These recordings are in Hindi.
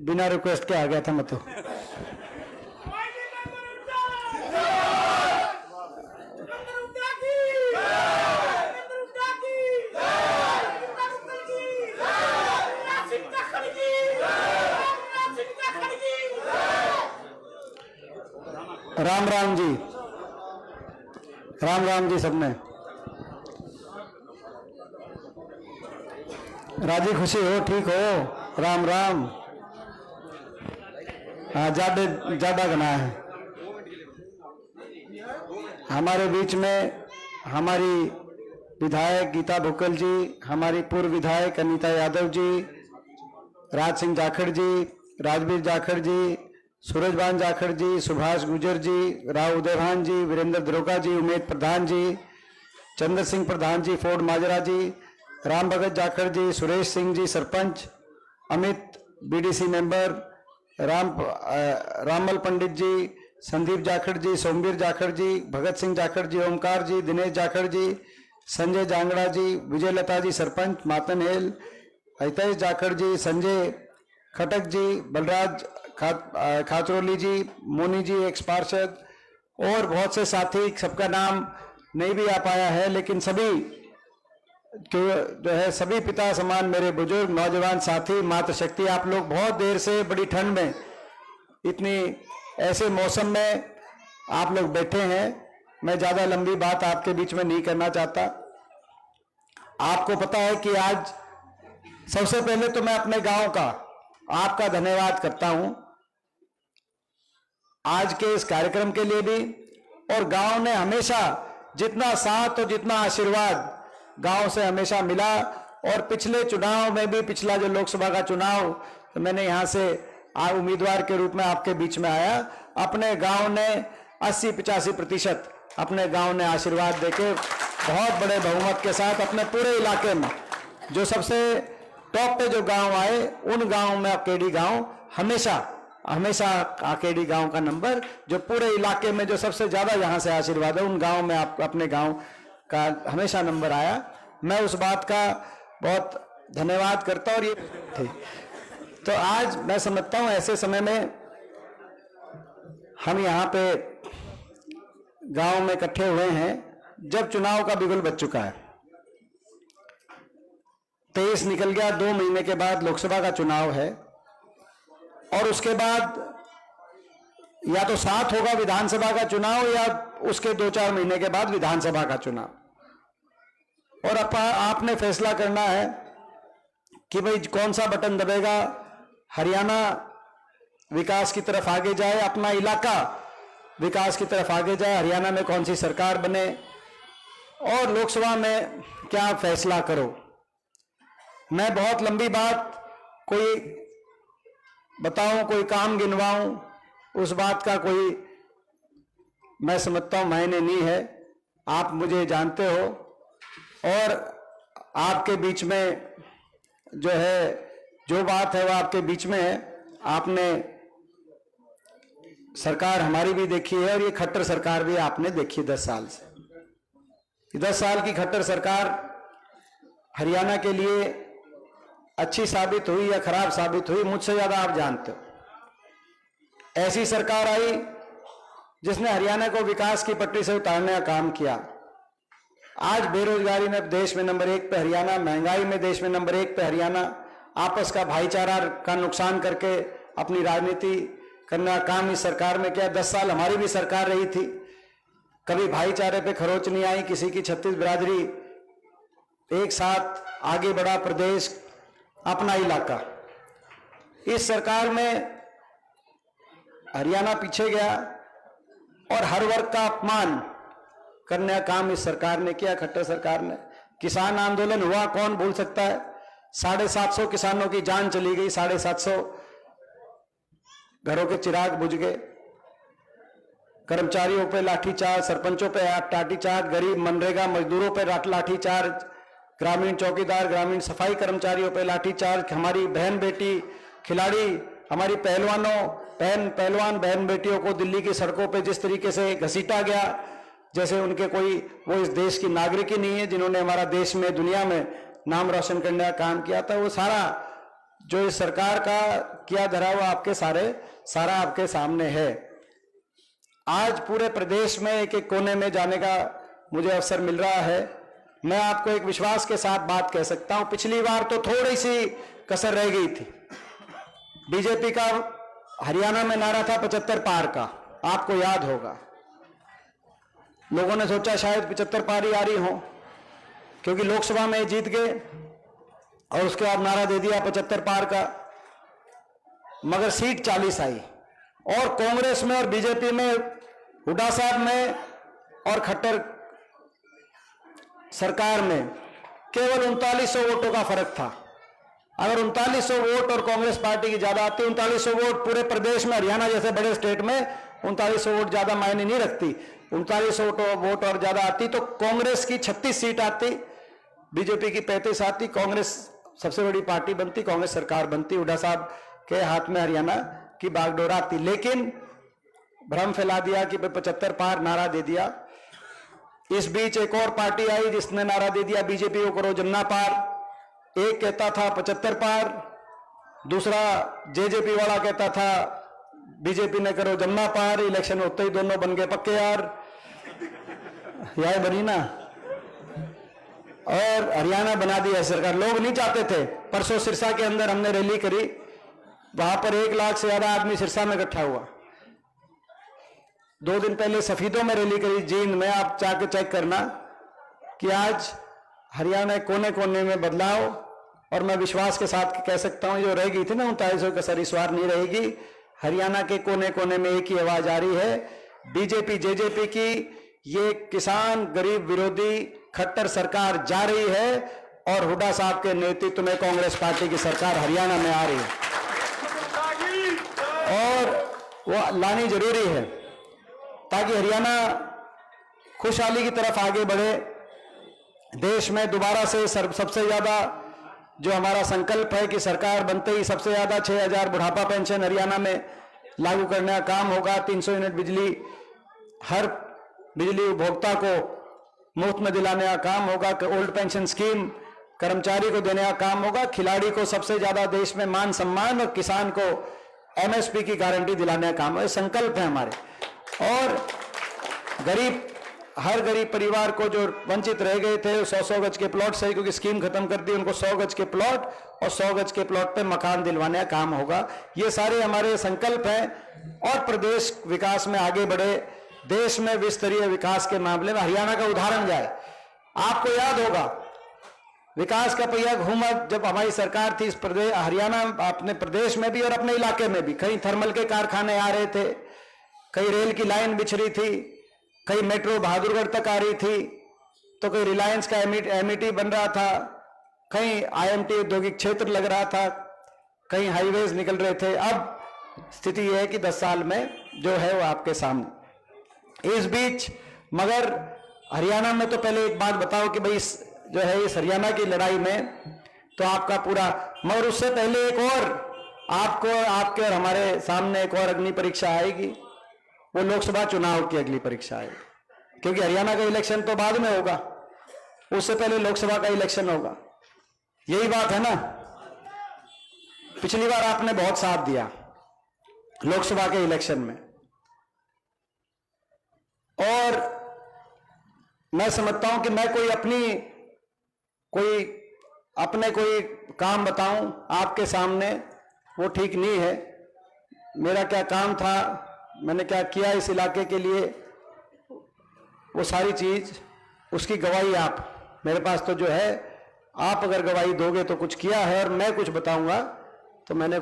बिना रिक्वेस्ट के आ गया था मैं तो। राम राम जी, राम राम जी सबने। राजी खुशी हो, ठीक हो? राम राम। हाँ, ज्यादा गना है। हमारे बीच में हमारी विधायक गीता बुक्कल जी, हमारी पूर्व विधायक अनीता यादव जी, राज सिंह जाखड़ जी, राजवीर जाखड़ जी, सूरजभान जाखड़ जी, सुभाष गुजर जी, राव उदयभान जी, वीरेंद्र दरोगा जी, उमेद प्रधान जी, चंद्र सिंह प्रधान जी, फोर्ड माजरा जी, राम भगत जाखड़ जी, सुरेश सिंह जी सरपंच, अमित बीडीसी मेंबर, रामल पंडित जी, संदीप जाखड़ जी, सोमवीर जाखड़ जी, भगत सिंह जाखड़ जी, ओमकार जी, दिनेश जाखड़ जी, संजय जांगड़ा जी, विजय लता जी सरपंच मातन हेल, हितेश जाखड़ जी, संजय खटक जी, बलराज खाचरोली जी, मोनी जी एक्स पार्षद और बहुत से साथी, सबका नाम नहीं भी आ पाया है, लेकिन सभी जो है सभी पिता समान मेरे बुजुर्ग नौजवान साथी, मातृशक्ति, आप लोग बहुत देर से बड़ी ठंड में इतनी ऐसे मौसम में आप लोग बैठे हैं। मैं ज्यादा लंबी बात आपके बीच में नहीं करना चाहता। आपको पता है कि आज सबसे पहले तो मैं अपने गांव का आपका धन्यवाद करता हूं आज के इस कार्यक्रम के लिए भी, और गांव ने हमेशा जितना साथ और जितना आशीर्वाद गांव से हमेशा मिला, और पिछले चुनाव में भी, पिछला जो लोकसभा का चुनाव, तो मैंने यहां से उम्मीदवार के रूप में आपके बीच में आया। अपने गांव ने 80-85% अपने गांव ने आशीर्वाद देके बहुत बड़े बहुमत के साथ अपने पूरे इलाके में जो सबसे टॉप पे जो गांव आए, उन गांव में आकेडी गांव हमेशा आकेडी गांव का नंबर, जो पूरे इलाके में जो सबसे ज्यादा यहां से आशीर्वाद है, उन गांव में आप अपने गांव का हमेशा नंबर आया। मैं उस बात का बहुत धन्यवाद करता हूं। और ये तो आज मैं समझता हूं ऐसे समय में हम यहाँ पे गांव में इकट्ठे हुए हैं जब चुनाव का बिगुल बज चुका है। 23 निकल गया, 2 महीने के बाद लोकसभा का चुनाव है, और उसके बाद या तो साथ होगा विधानसभा का चुनाव या उसके 2-4 महीने के बाद विधानसभा का चुनाव। और आपने फैसला करना है कि भाई कौन सा बटन दबेगा, हरियाणा विकास की तरफ आगे जाए, अपना इलाका विकास की तरफ आगे जाए, हरियाणा में कौन सी सरकार बने, और लोकसभा में क्या फैसला करो। मैं बहुत लंबी बात कोई बताऊं, कोई काम गिनवाऊं, उस बात का कोई मैं समझता हूं मायने नहीं है। आप मुझे जानते हो, और आपके बीच में जो है जो बात है वो आपके बीच में है। आपने सरकार हमारी भी देखी है, और ये खट्टर सरकार भी आपने देखी 10 साल से। 10 साल की खट्टर सरकार हरियाणा के लिए अच्छी साबित हुई या खराब साबित हुई, मुझसे ज्यादा आप जानते हो। ऐसी सरकार आई जिसने हरियाणा को विकास की पटरी से उतारने का काम किया। आज बेरोजगारी में देश में नंबर 1 पे हरियाणा, महंगाई में देश में नंबर 1 पे हरियाणा, आपस का भाईचारा का नुकसान करके अपनी राजनीति करने का काम इस सरकार में किया। 10 साल हमारी भी सरकार रही थी, कभी भाईचारे पे खरोच नहीं आई, किसी की 36 बिरादरी एक साथ आगे बढ़ा, प्रदेश अपना इलाका। इस सरकार में हरियाणा पीछे गया, और हर वर्ग का अपमान करने का काम इस सरकार ने किया, खट्टर सरकार ने। किसान आंदोलन हुआ, कौन भूल सकता है। 750 किसानों की जान चली गई, 750 घरों के चिराग बुझ गए, कर्मचारियों पे लाठीचार्ज, सरपंचों पे लाठीचार्ज, गरीब मनरेगा मजदूरों पे लाठीचार्ज, ग्रामीण चौकीदार, ग्रामीण सफाई कर्मचारियों पे लाठीचार्ज, हमारी बहन बेटी खिलाड़ी, हमारी पहलवान बहन बेटियों को दिल्ली की सड़कों पे जिस तरीके से घसीटा गया, जैसे उनके कोई वो इस देश की नागरिक ही नहीं है, जिन्होंने हमारा देश में दुनिया में नाम रोशन करने का काम किया था। वो सारा जो इस सरकार का किया धरा हुआ आपके सारा आपके सामने है। आज पूरे प्रदेश में एक एक कोने में जाने का मुझे अवसर मिल रहा है। मैं आपको एक विश्वास के साथ बात कह सकता हूं, पिछली बार तो थोड़ी सी कसर रह गई थी। बीजेपी का हरियाणा में नारा था 75 पार का, आपको याद होगा। लोगों ने सोचा शायद 75 पार ही आ रही हो, क्योंकि लोकसभा में जीत गए और उसके बाद नारा दे दिया 75 पार का, मगर सीट 40 आई। और कांग्रेस में और बीजेपी में, हुड्डा साहब में और खट्टर सरकार में केवल 3900 वोटों का फर्क था। अगर 3900 वोट और कांग्रेस पार्टी की ज्यादा आती, 3900 वोट पूरे प्रदेश में, हरियाणा जैसे बड़े स्टेट में 3900 वोट ज्यादा मायने नहीं रखती, 3900 वोट और ज्यादा आती तो कांग्रेस की 36 सीट आती, बीजेपी की 35 आती, कांग्रेस सबसे बड़ी पार्टी बनती, कांग्रेस सरकार बनती, हुड्डा साहब के हाथ में हरियाणा की बागडोर आती। लेकिन भ्रम फैला दिया कि 75 पार, नारा दे दिया। इस बीच एक और पार्टी आई जिसने नारा दे दिया बीजेपी को करो जन्ना पार। एक कहता था 75 पार, दूसरा जेजेपी वाला कहता था बीजेपी ने करो जन्ना पार। इलेक्शन होते ही दोनों बन गए पक्के यार, यह बनी ना, और हरियाणा बना दिया सरकार। लोग नहीं चाहते थे। परसों सिरसा के अंदर हमने रैली करी, वहां पर 1 लाख से ज्यादा आदमी सिरसा में इकट्ठा हुआ। 2 दिन पहले सफीदों में रैली करी, जींद में, आप जाके चेक करना कि आज हरियाणा कोने कोने में बदलाव। और मैं विश्वास के साथ कह सकता हूं, जो रह गई थी ना 3900 कसर, इस बार नहीं रहेगी। हरियाणा के कोने कोने में एक ही आवाज आ रही है, बीजेपी जेजेपी की ये किसान गरीब विरोधी खट्टर सरकार जा रही है और हुड्डा साहब के नेतृत्व में कांग्रेस पार्टी की सरकार हरियाणा में आ रही है, और वो लानी जरूरी है ताकि हरियाणा खुशहाली की तरफ आगे बढ़े। देश में दोबारा से सबसे ज्यादा जो हमारा संकल्प है कि सरकार बनते ही सबसे ज्यादा 6000 बुढ़ापा पेंशन हरियाणा में लागू करने का काम होगा। 300 यूनिट बिजली हर बिजली उपभोक्ता को मुफ्त में दिलाने का काम होगा। ओल्ड पेंशन स्कीम कर्मचारी को देने का काम होगा। खिलाड़ी को सबसे ज्यादा देश में मान सम्मान, और किसान को एमएसपी की गारंटी दिलाने का काम है। संकल्प है हमारे। और हर गरीब परिवार को जो वंचित रह गए थे 100 गज के प्लॉट से, क्योंकि स्कीम खत्म कर दी, उनको 100 गज के प्लॉट और 100 गज के प्लॉट पे मकान दिलवाने का काम होगा। ये सारे हमारे संकल्प हैं और प्रदेश विकास में आगे बढ़े। देश में विस्तरीय विकास के मामले में हरियाणा का उदाहरण जाए। आपको याद होगा विकास का पहिया घूमा जब हमारी सरकार थी इस प्रदेश, हरियाणा अपने प्रदेश में भी और अपने इलाके में भी। कहीं थर्मल के कारखाने आ रहे थे, कहीं रेल की लाइन बिछ रही थी, कहीं मेट्रो बहादुरगढ़ तक आ रही थी, तो कहीं रिलायंस का एमईटी बन रहा था, कहीं आईएमटी औद्योगिक क्षेत्र लग रहा था, कहीं हाईवेज निकल रहे थे। अब स्थिति यह है कि 10 साल में जो है वो आपके सामने। इस बीच मगर हरियाणा में तो पहले एक बात बताओ कि भाई जो है इस हरियाणा की लड़ाई में तो आपका पूरा, मगर उससे पहले एक और आपको, आपके और हमारे सामने एक और अग्नि परीक्षा आएगी। वो लोकसभा चुनाव की अगली परीक्षा है, क्योंकि हरियाणा का इलेक्शन तो बाद में होगा, उससे पहले लोकसभा का इलेक्शन होगा। यही बात है ना। पिछली बार आपने बहुत साथ दिया लोकसभा के इलेक्शन में, और मैं समझता हूं कि मैं अपने कोई काम बताऊं आपके सामने, वो ठीक नहीं है। मेरा क्या काम था, मैंने क्या किया इस इलाके के लिए, वो सारी चीज उसकी गवाही आप, मेरे पास तो जो है, आप अगर गवाही दोगे तो कुछ किया है, और मैं कुछ बताऊंगा तो मैंने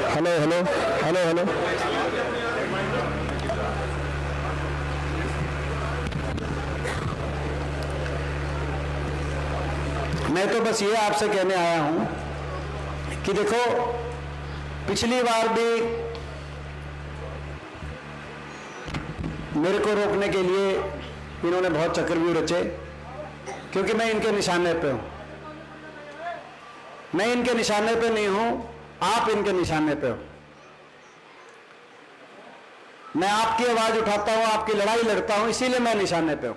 हेलो हेलो हेलो हेलो मैं तो बस ये आपसे कहने आया हूं कि देखो, पिछली बार भी मेरे को रोकने के लिए इन्होंने बहुत चक्रव्यूह रचे, क्योंकि मैं इनके निशाने पे हूं। मैं इनके निशाने पे नहीं हूं, आप इनके निशाने पे हो। मैं आपकी आवाज उठाता हूं, आपकी लड़ाई लड़ता हूं, इसीलिए मैं निशाने पे हूं।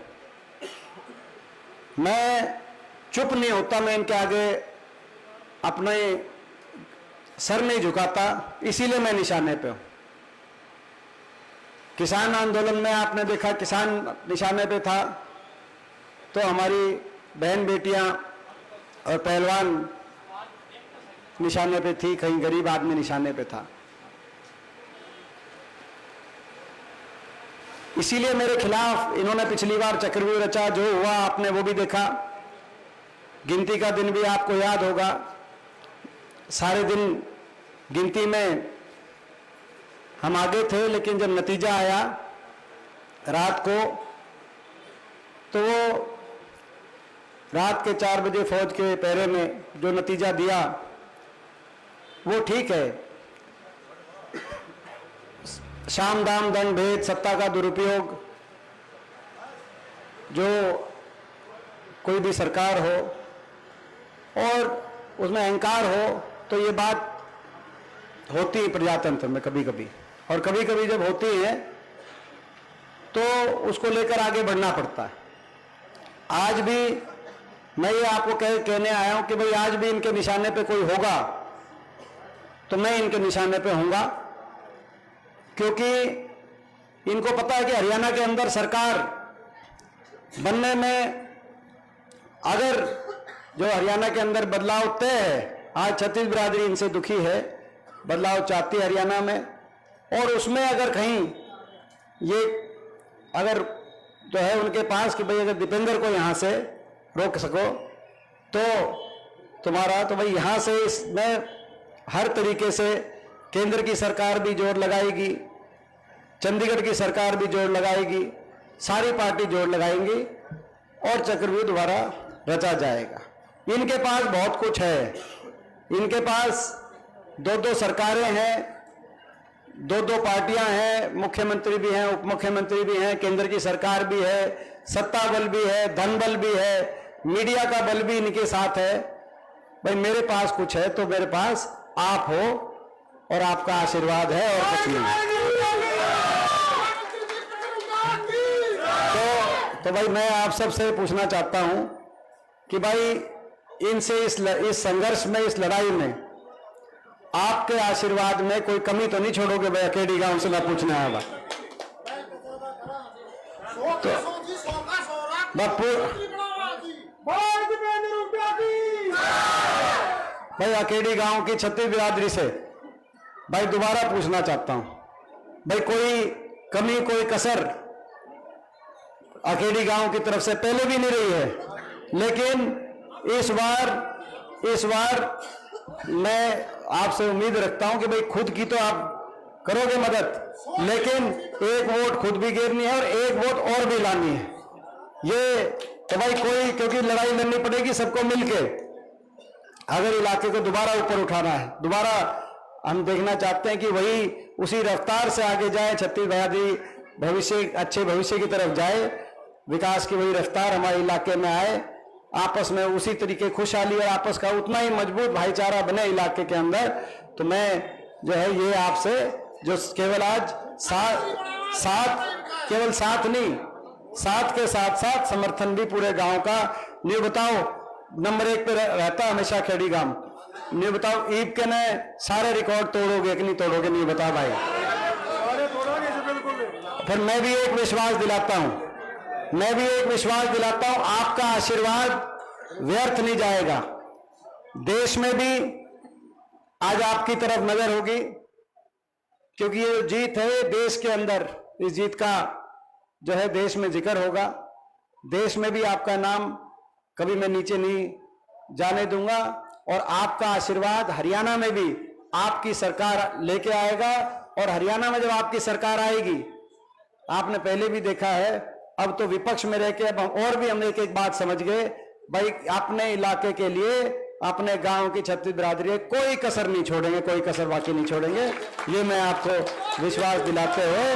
मैं चुप नहीं होता, मैं इनके आगे अपने सर नहीं झुकाता, इसीलिए मैं निशाने पे हूं। किसान आंदोलन में आपने देखा, किसान निशाने पे था तो हमारी बहन बेटियां और पहलवान निशाने पे थी, कहीं गरीब आदमी निशाने पे था। इसीलिए मेरे खिलाफ इन्होंने पिछली बार चक्रव्यूह रचा। जो हुआ आपने वो भी देखा। गिनती का दिन भी आपको याद होगा। सारे दिन गिनती में हम आगे थे, लेकिन जब नतीजा आया रात को, तो वो रात के 4 बजे फौज के पहरे में जो नतीजा दिया वो ठीक है। शाम दाम दंड भेद, सत्ता का दुरुपयोग, जो कोई भी सरकार हो और उसमें अहंकार हो, तो ये बात होती है प्रजातंत्र में कभी कभी, और कभी कभी जब होती है तो उसको लेकर आगे बढ़ना पड़ता है। आज भी मैं ये आपको कहने आया हूं कि भाई आज भी इनके निशाने पे कोई होगा तो मैं इनके निशाने पे होऊंगा, क्योंकि इनको पता है कि हरियाणा के अंदर सरकार बनने में, अगर जो हरियाणा के अंदर बदलाव तय है, आज छत्तीस बिरादरी इनसे दुखी है, बदलाव चाहती है हरियाणा में, और उसमें अगर कहीं ये अगर जो है उनके पास कि भाई अगर दीपेंद्र को यहां से रोक सको तो तुम्हारा, तो भाई यहां से इसमें हर तरीके से केंद्र की सरकार भी जोर लगाएगी, चंडीगढ़ की सरकार भी जोर लगाएगी, सारी पार्टी जोर लगाएंगी और चक्रव्यूह दोबारा रचा जाएगा। इनके पास बहुत कुछ है। इनके पास 2-2 सरकारें हैं, 2-2 पार्टियां हैं, मुख्यमंत्री भी हैं, उप मुख्यमंत्री भी हैं, केंद्र की सरकार भी है, सत्ता बल भी है, धन बल भी है, मीडिया का बल भी इनके साथ है। भाई मेरे पास कुछ है तो मेरे पास आप हो और आपका आशीर्वाद है और कुछ नहीं। तो भाई मैं आप सबसे पूछना चाहता हूं कि भाई इनसे इस संघर्ष में, इस लड़ाई में आपके आशीर्वाद में कोई कमी तो नहीं छोड़ोगे भाई? अकेडी गांव से मैं पूछना आया तो बापू भाई अकेडी गांव की छत्तीस बिरादरी से भाई दोबारा पूछना चाहता हूं, भाई कोई कमी, कोई कसर अकेडी गांव की तरफ से पहले भी नहीं रही है, लेकिन इस बार मैं आपसे उम्मीद रखता हूं कि भाई खुद की तो आप करोगे मदद, लेकिन एक वोट खुद भी गिरनी है और एक वोट और भी लानी है। ये तो भाई कोई, क्योंकि लड़ाई लड़नी पड़ेगी सबको मिलके, अगर इलाके को दोबारा ऊपर उठाना है। दोबारा हम देखना चाहते हैं कि वही उसी रफ्तार से आगे जाए, छत्तीस बिरादरी भविष्य, अच्छे भविष्य की तरफ जाए, विकास की वही रफ्तार हमारे इलाके में आए, आपस में उसी तरीके खुशहाली और आपस का उतना ही मजबूत भाईचारा बने इलाके के अंदर। तो मैं जो है ये आपसे, जो केवल आज केवल साथ नहीं, साथ के साथ साथ समर्थन भी पूरे गांव का, नहीं बताओ नंबर 1 पे रहता हमेशा खेड़ी गांव, नहीं बताओ ईद के ने सारे रिकॉर्ड तोड़ोगे कि नहीं तोड़ोगे? नहीं बता भाई। फिर मैं भी एक विश्वास दिलाता हूं, आपका आशीर्वाद व्यर्थ नहीं जाएगा। देश में भी आज आपकी तरफ नजर होगी, क्योंकि ये जीत है देश के अंदर, इस जीत का जो है देश में जिक्र होगा। देश में भी आपका नाम कभी मैं नीचे नहीं जाने दूंगा, और आपका आशीर्वाद हरियाणा में भी आपकी सरकार लेके आएगा। और हरियाणा में जब आपकी सरकार आएगी, आपने पहले भी देखा है, अब तो विपक्ष में रह के अब और भी हम एक एक बात समझ गए, भाई अपने इलाके के लिए, अपने गांव की छत्तीस बिरादरी कोई कसर नहीं छोड़ेंगे, कोई कसर बाकी नहीं छोड़ेंगे। ये मैं आपको विश्वास दिलाते हुए